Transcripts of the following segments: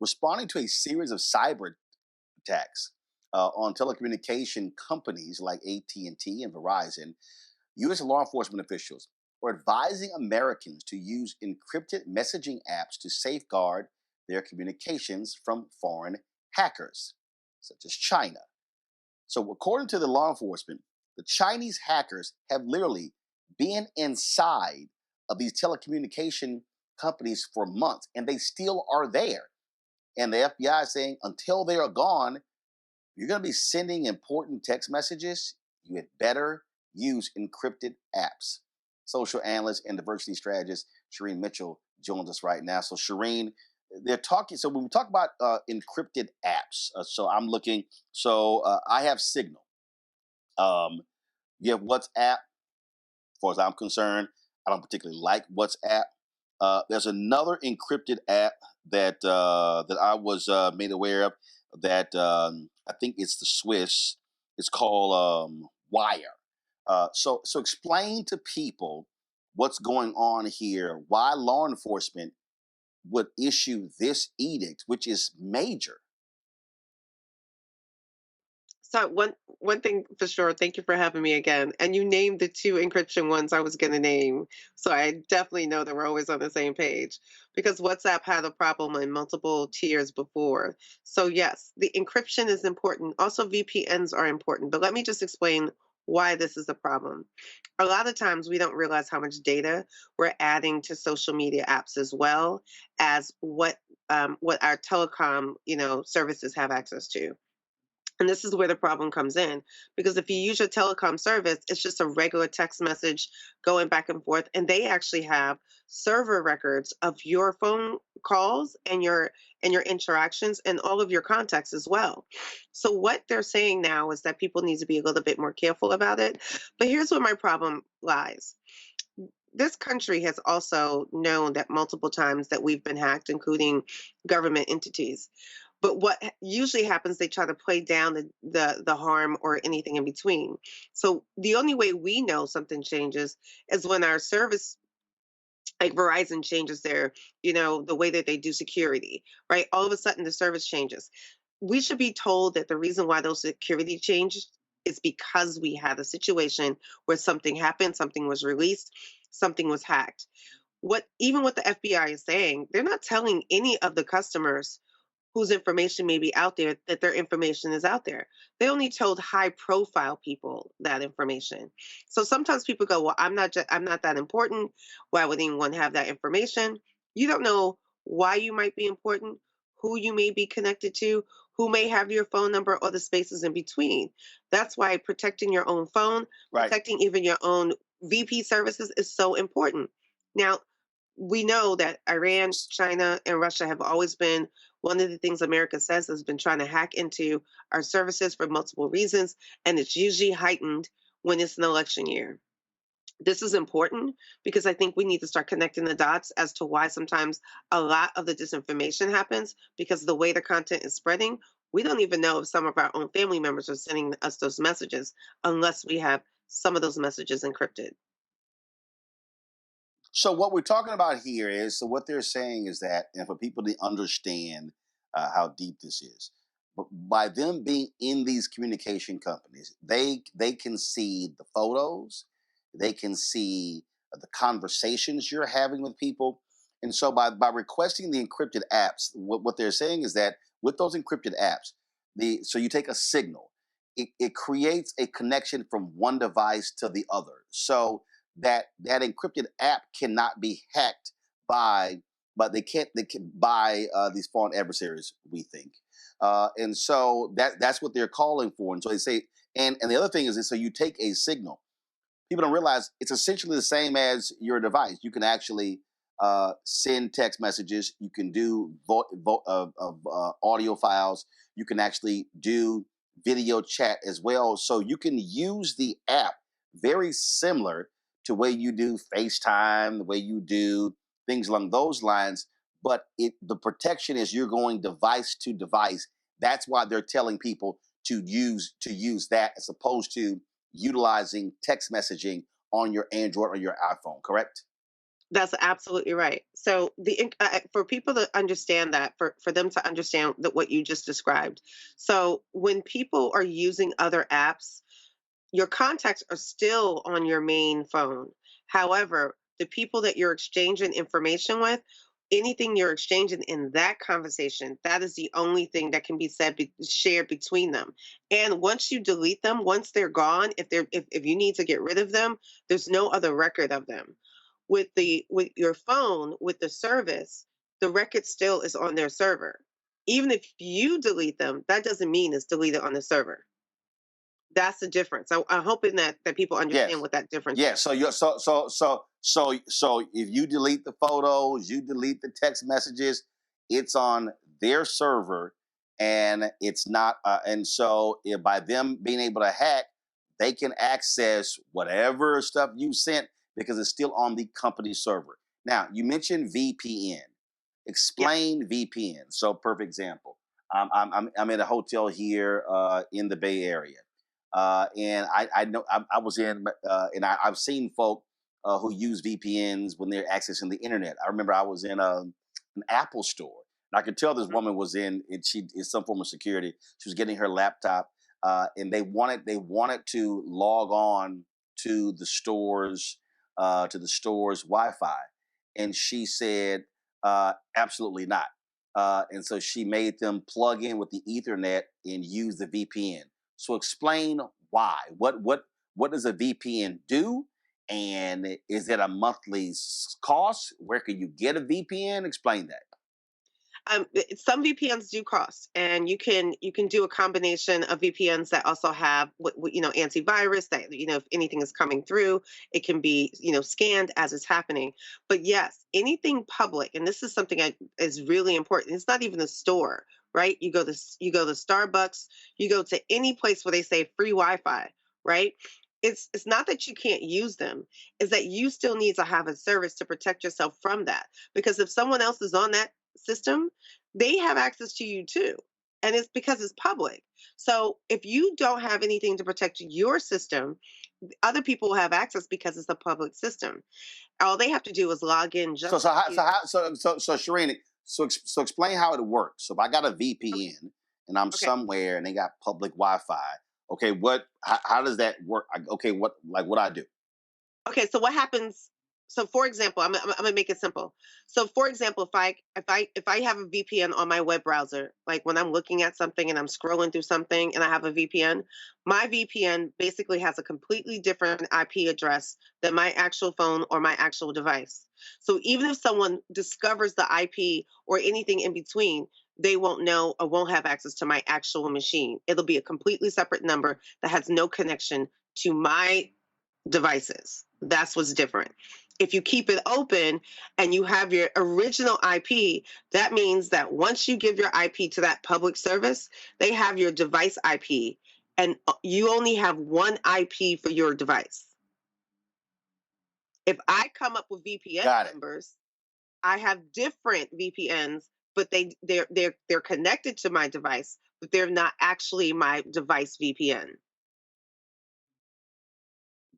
responding to a series of cyber attacks on telecommunication companies like AT&T and Verizon, U.S. law enforcement officials are advising Americans to use encrypted messaging apps to safeguard their communications from foreign hackers, such as China. So, according to the law enforcement, the Chinese hackers have literally been inside of these telecommunication companies for months, and they still are there. And the FBI is saying until they are gone, you're going to be sending important text messages. You had better use encrypted apps. Social analyst and diversity strategist Shireen Mitchell joins us right now. So, Shireen, they're talking. So, when we talk about encrypted apps, so I'm looking. So, I have Signal. You have WhatsApp. As far as I'm concerned, I don't particularly like WhatsApp. There's another encrypted app that I was made aware of that I think it's the Swiss. It's called Wire. So explain to people what's going on here. Why law enforcement would issue this edict, which is major. So one thing for sure, thank you for having me again. And you named the two encryption ones I was going to name. So I definitely know that we're always on the same page because WhatsApp had a problem in multiple tiers before. So yes, the encryption is important. Also VPNs are important, but let me just explain why this is a problem. A lot of times we don't realize how much data we're adding to social media apps as well as what our telecom, services have access to. And this is where the problem comes in because if you use your telecom service, it's just a regular text message going back and forth. And they actually have server records of your phone calls and your interactions and all of your contacts as well. So what they're saying now is that people need to be a little bit more careful about it. But here's where my problem lies. This country has also known that multiple times that we've been hacked, including government entities. But what usually happens, they try to play down the harm or anything in between. So the only way we know something changes is when our service, like Verizon, changes the way that they do security, right? All of a sudden, the service changes. We should be told that the reason why those security changed is because we had a situation where something happened, something was released, something was hacked. What the FBI is saying, they're not telling any of the customers whose information may be out there that their information is out there. They only told high profile people that information. So sometimes people go, "Well, I'm not that important. Why would anyone have that information?" You don't know why you might be important, who you may be connected to, who may have your phone number or the spaces in between. That's why protecting your own phone, Right. protecting even your own VP services is so important. Now, we know that Iran, China, and Russia have always been one of the things America says has been trying to hack into our services for multiple reasons, and it's usually heightened when it's an election year. This is important because I think we need to start connecting the dots as to why sometimes a lot of the disinformation happens because the way the content is spreading, we don't even know if some of our own family members are sending us those messages unless we have some of those messages encrypted. So what we're talking about here is, so what they're saying is that, and for people to understand how deep this is, but by them being in these communication companies, they can see the photos, they can see the conversations you're having with people, and so by requesting the encrypted apps, what they're saying is that with those encrypted apps, the so you take a signal, it creates a connection from one device to the other. So that encrypted app cannot be hacked by, but they can by these foreign adversaries, we think, and so that's what they're calling for. And so they say, and the other thing is that, so you take a signal, people don't realize it's essentially the same as your device. You can actually send text messages, you can do audio files, you can actually do video chat as well, so you can use the app very similar to way you do FaceTime, the way you do things along those lines. But the protection is you're going device to device. That's why they're telling people to use that as opposed to utilizing text messaging on your Android or your iPhone. Correct? That's absolutely right. So for people to understand that, for them to understand that what you just described. So when people are using other apps, your contacts are still on your main phone. However, the people that you're exchanging information with, anything you're exchanging in that conversation, that is the only thing that can be shared between them. And once you delete them, once they're gone, if you need to get rid of them, there's no other record of them. With your phone, with the service, the record still is on their server. Even if you delete them, that doesn't mean it's deleted on the server. That's the difference. I'm hoping that people understand Yes. what that difference Yeah. is. So if you delete the photos, you delete the text messages, it's on their server, and it's not. And so if by them being able to hack, they can access whatever stuff you sent because it's still on the company server. Now you mentioned VPN. Yeah. Explain VPN. So, perfect example. I'm in a hotel here in the Bay Area, and I know I was in, and I've seen folk who use VPNs when they're accessing the internet. I remember I was in an Apple store, and I could tell this Mhm. woman was in, and she is some form of security. She was getting her laptop, and they wanted to log on to the store's Wi-Fi, and she said absolutely not. And so she made them plug in with the Ethernet and use the VPN. So explain why. What does a VPN do? And is it a monthly cost? Where can you get a VPN? Explain that. Some VPNs do cost, and you can do a combination of VPNs that also have antivirus that if anything is coming through, it can be scanned as it's happening. But yes, anything public, and this is something that is really important. It's not even a store, right? You go to Starbucks, you go to any place where they say free Wi-Fi, right? It's not that you can't use them, is that you still need to have a service to protect yourself from that. Because if someone else is on that system, they have access to you too. And it's because it's public. So if you don't have anything to protect your system, other people will have access because it's a public system. All they have to do is log in So just so like how, you. so Shireen, so explain how it works. So if I got a Okay. VPN and I'm Okay. somewhere and they got public Wi-Fi, okay, how does that work? Okay, what I do? Okay, so what happens? So, for example, I'm gonna make it simple. So, for example, if I have a VPN on my web browser, like when I'm looking at something and I'm scrolling through something and I have a VPN, my VPN basically has a completely different IP address than my actual phone or my actual device. So, even if someone discovers the IP or anything in between, they won't know or won't have access to my actual machine. It'll be a completely separate number that has no connection to my devices. That's what's different. If you keep it open and you have your original IP, that means that once you give your IP to that public service, they have your device IP, and you only have one IP for your device. If I come up with VPN Got it. numbers, I have different VPNs, but they're connected to my device, but they're not actually my device VPN.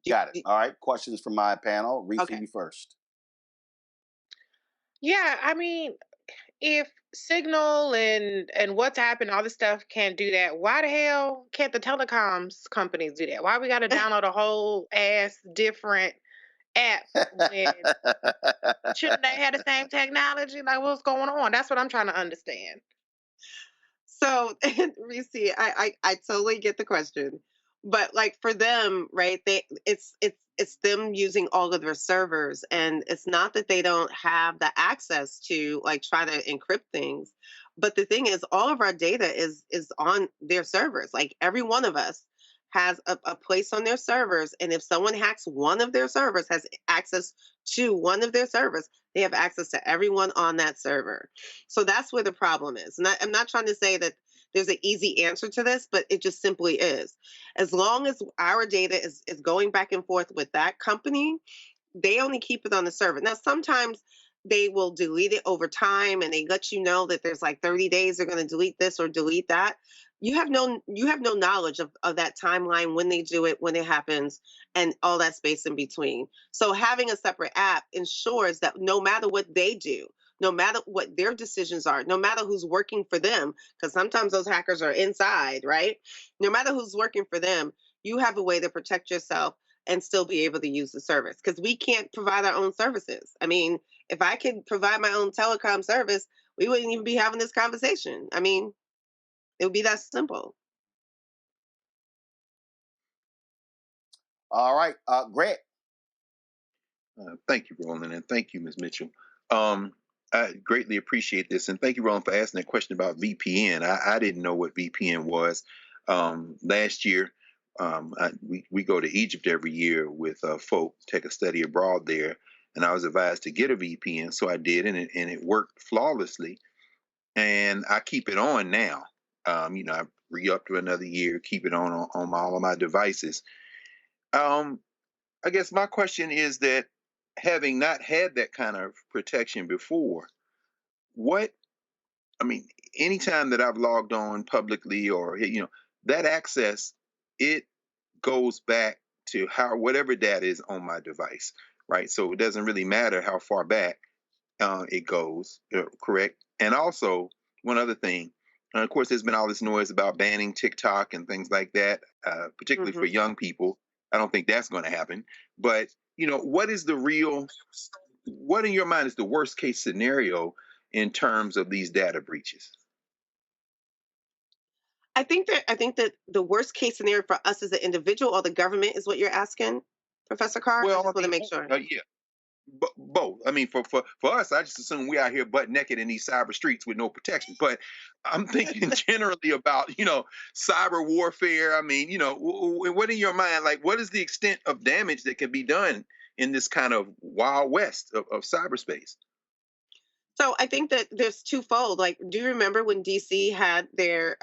Got it. All right. Questions from my panel. Reese, Okay. you first. Yeah, I mean, if Signal and WhatsApp and all this stuff can't do that, why the hell can't the telecoms companies do that? Why we got to download a whole ass different app when shouldn't they have the same technology? Like, what's going on? That's what I'm trying to understand. So, Reese, I totally get the question, but like for them, right? It's them using all of their servers, and it's not that they don't have the access to like try to encrypt things, but the thing is, all of our data is on their servers. Like every one of us has a place on their servers, and if someone hacks one of their servers, has access to one of their servers, they have access to everyone on that server. So that's where the problem is. And I'm not trying to say that there's an easy answer to this, but it just simply is. As long as our data is going back and forth with that company, they only keep it on the server. Now, sometimes they will delete it over time and they let you know that there's like 30 days they're going to delete this or delete that. you have no knowledge of that timeline, when they do it, when it happens, and all that space in between. So having a separate app ensures that no matter what they do, no matter what their decisions are, no matter who's working for them, because sometimes those hackers are inside, right? No matter who's working for them, you have a way to protect yourself and still be able to use the service, because we can't provide our own services. I mean, if I could provide my own telecom service, we wouldn't even be having this conversation. I mean, it would be that simple. All right, Greg. Thank you, Roland, and thank you, Ms. Mitchell. I greatly appreciate this, and thank you, Roland, for asking that question about VPN. I didn't know what VPN was. Last year, we go to Egypt every year with folk, take a study abroad there, and I was advised to get a VPN, so I did, and it worked flawlessly. And I keep it on now. I re-up to another year, keep it on all of my devices. Um, I guess my question is that, having not had that kind of protection before, what, I mean, anytime that I've logged on publicly, or, that access, it goes back to how whatever data is on my device, right? So it doesn't really matter how far back it goes, correct? And also, one other thing, of course, there's been all this noise about banning TikTok and things like that, particularly for Hmm. young people. I don't think that's going to happen. But, what in your mind is the worst case scenario in terms of these data breaches? I think that the worst case scenario for us as an individual or the government is what you're asking, Professor Carr. I Well, just want to make sure. yeah, both. I mean, for us, I just assume we out here butt naked in these cyber streets with no protection. But I'm thinking generally about, cyber warfare. I mean, what in your mind, like, what is the extent of damage that can be done in this kind of wild west of cyberspace? So I think that there's twofold. Like, do you remember when DC had their,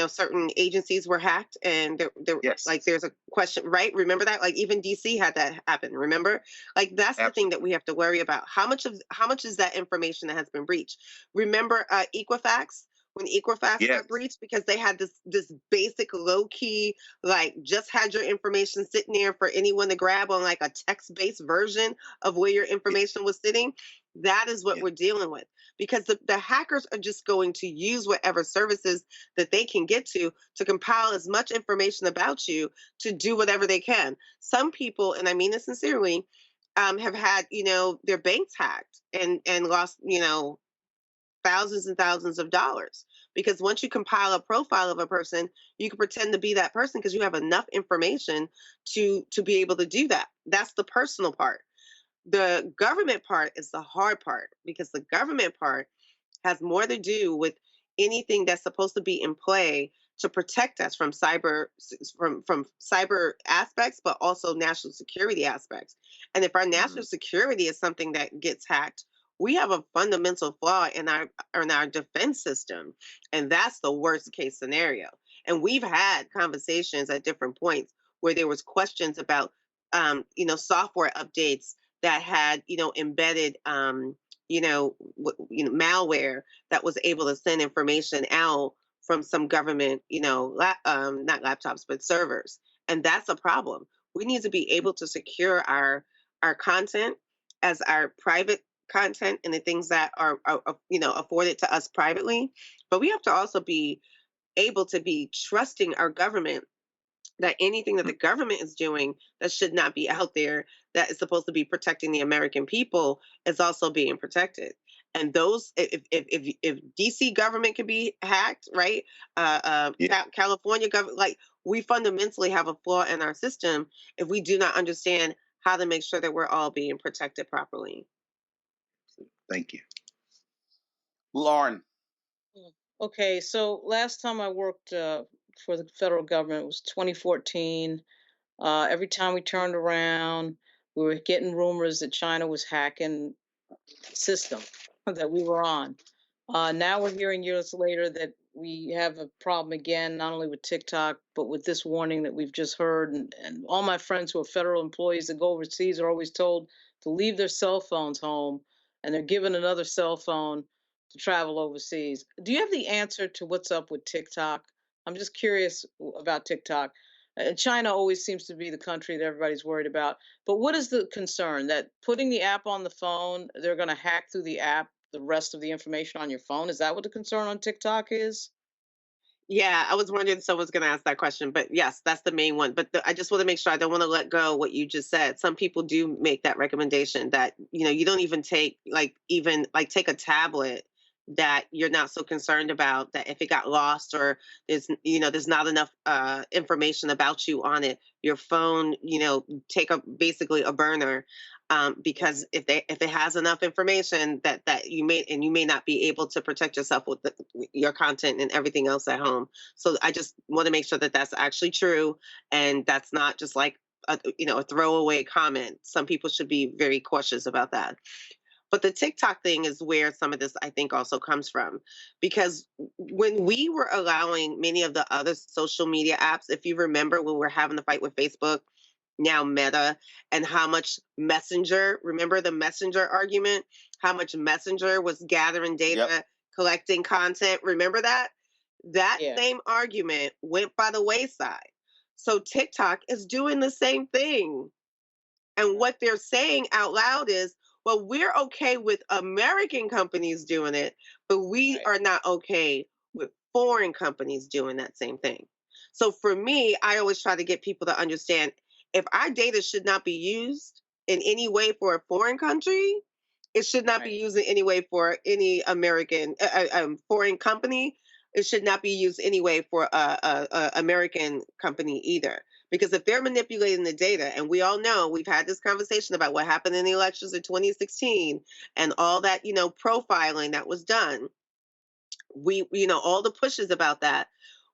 certain agencies were hacked, and Yes, like, there's a question, right? Remember that? Like, even DC had that happen. Remember? Like, that's the thing that absolutely. we have to worry about. How much is that information that has been breached? Remember, Equifax, when Equifax got Yes, breached, because they had this basic low key, like, just had your information sitting there for anyone to grab on, like, a text based version of where your yeah, information was sitting. That is what yeah. we're dealing with, because the hackers are just going to use whatever services that they can get to compile as much information about you to do whatever they can. Some people, and I mean this sincerely, have had, their banks hacked and lost, thousands and thousands of dollars, because once you compile a profile of a person, you can pretend to be that person because you have enough information to be able to do that. That's the personal part. The government part is the hard part, because the government part has more to do with anything that's supposed to be in play to protect us from from cyber aspects, but also national security aspects. And if our Mm, national security is something that gets hacked, we have a fundamental flaw in our defense system, and that's the worst case scenario. And we've had conversations at different points where there was questions about software updates that had embedded malware that was able to send information out from some government, not laptops, but servers. And that's a problem. We need to be able to secure our content as our private content, and the things that are afforded to us privately. But we have to also be able to be trusting our government, that anything that mm, the government is doing that should not be out there, that is supposed to be protecting the American people, is also being protected. And those, if DC government can be hacked, right? yeah, California government, like, we fundamentally have a flaw in our system if we do not understand how to make sure that we're all being protected properly. thank you. Lauren. Mm. Okay, so last time I worked for the federal government was 2014. Every time we turned around, we were getting rumors that China was hacking the system that we were on. Now we're hearing years later that we have a problem again, not only with TikTok, but with this warning that we've just heard. And all my friends who are federal employees that go overseas are always told to leave their cell phones home, and they're given another cell phone to travel overseas. Do you have the answer to what's up with TikTok? I'm just curious about TikTok. China always seems to be the country that everybody's worried about. But what is the concern? That putting the app on the phone, they're going to hack through the app the rest of the information on your phone? Is that what the concern on TikTok is? Yeah, I was wondering if someone was going to ask that question, but yes, that's the main one. But I just want to make sure I don't want to let go what you just said. Some people do make that recommendation that, you don't even take take a tablet that you're not so concerned about, that if it got lost or there's not enough information about you on it, your phone, take basically a burner, because if it has enough information that you may not be able to protect yourself with your content and everything else at home. So I just want to make sure that that's actually true, and that's not just like a throwaway comment. Some people should be very cautious about that. But the TikTok thing is where some of this, I think, also comes from. Because when we were allowing many of the other social media apps, if you remember when we were having the fight with Facebook, now Meta, and how much Messenger, remember the Messenger argument? How much Messenger was gathering data, Yep. collecting content. Remember that? That Yeah. same argument went by the wayside. So TikTok is doing the same thing. And what they're saying out loud is, well, we're okay with American companies doing it, but we Right. are not okay with foreign companies doing that same thing. So for me, I always try to get people to understand, if our data should not be used in any way for a foreign country, it should not be Right. used in any way for any American foreign company. It should not be used anyway for a American company either. Because if they're manipulating the data, and we all know, we've had this conversation about what happened in the elections in 2016 and all that, profiling that was done. All the pushes about that.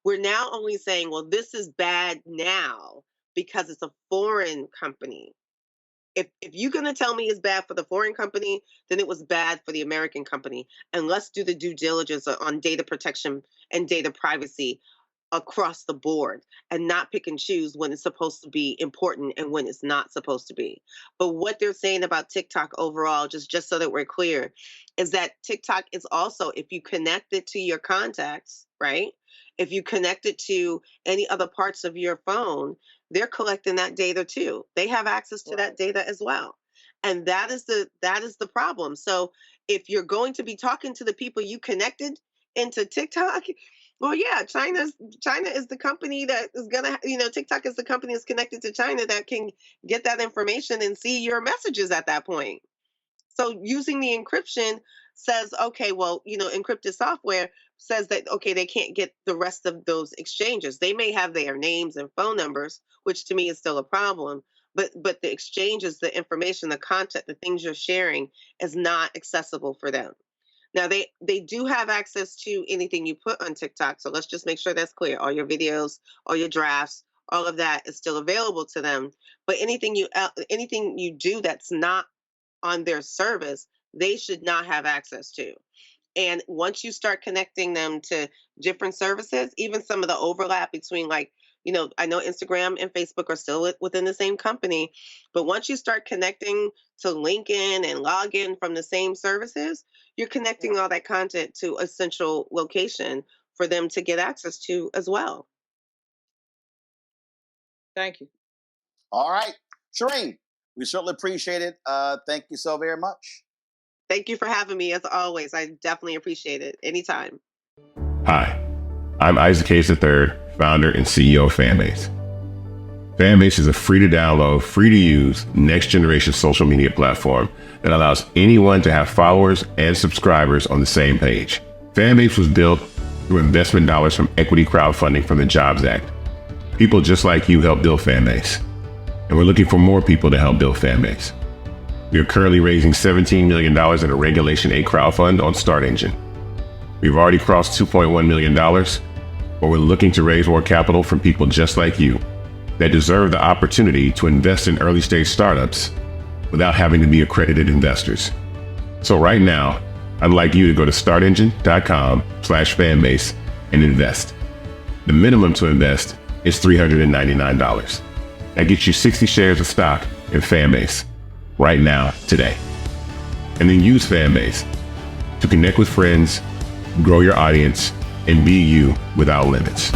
We're now only saying, well, this is bad now because it's a foreign company. If you're going to tell me it's bad for the foreign company, then it was bad for the American company. And let's do the due diligence on data protection and data privacy across the board, and not pick and choose when it's supposed to be important and when it's not supposed to be. But what they're saying about TikTok overall, just so that we're clear, is that TikTok is also, if you connect it to your contacts, right? If you connect it to any other parts of your phone, they're collecting that data too. They have access to that data as well. And that is the problem. So if you're going to be talking to the people you connected into TikTok, well, yeah, China is the company that is gonna, TikTok is the company that's connected to China that can get that information and see your messages at that point. So using the encryption says, okay, well, encrypted software says that, okay, they can't get the rest of those exchanges. They may have their names and phone numbers, which to me is still a problem. But the exchanges, the information, the content, the things you're sharing is not accessible for them. Now they do have access to anything you put on TikTok. So let's just make sure that's clear. All your videos, all your drafts, all of that is still available to them. But anything you do that's not on their service, they should not have access to. And once you start connecting them to different services, even some of the overlap between, like, I know Instagram and Facebook are still within the same company, but once you start connecting to LinkedIn and log in from the same services, you're connecting all that content to a central location for them to get access to as well. Thank you. All right. Shireen, we certainly appreciate it. Thank you so very much. Thank you for having me, as always. I definitely appreciate it. Anytime. Hi, I'm Isaac Hayes III, founder and CEO of Fanbase. Fanbase is a free to download, free to use, next generation social media platform that allows anyone to have followers and subscribers on the same page. Fanbase was built through investment dollars from equity crowdfunding from the Jobs Act. People just like you help build Fanbase, and we're looking for more people to help build Fanbase. We are currently raising $17 million in a Regulation A crowdfund on Start Engine. We've already crossed $2.1 million, but we're looking to raise more capital from people just like you that deserve the opportunity to invest in early stage startups without having to be accredited investors. So right now, I'd like you to go to startengine.com/fanbase and invest. The minimum to invest is $399. That gets you 60 shares of stock in Fanbase right now, today. And then use Fanbase to connect with friends, grow your audience, and be you without limits.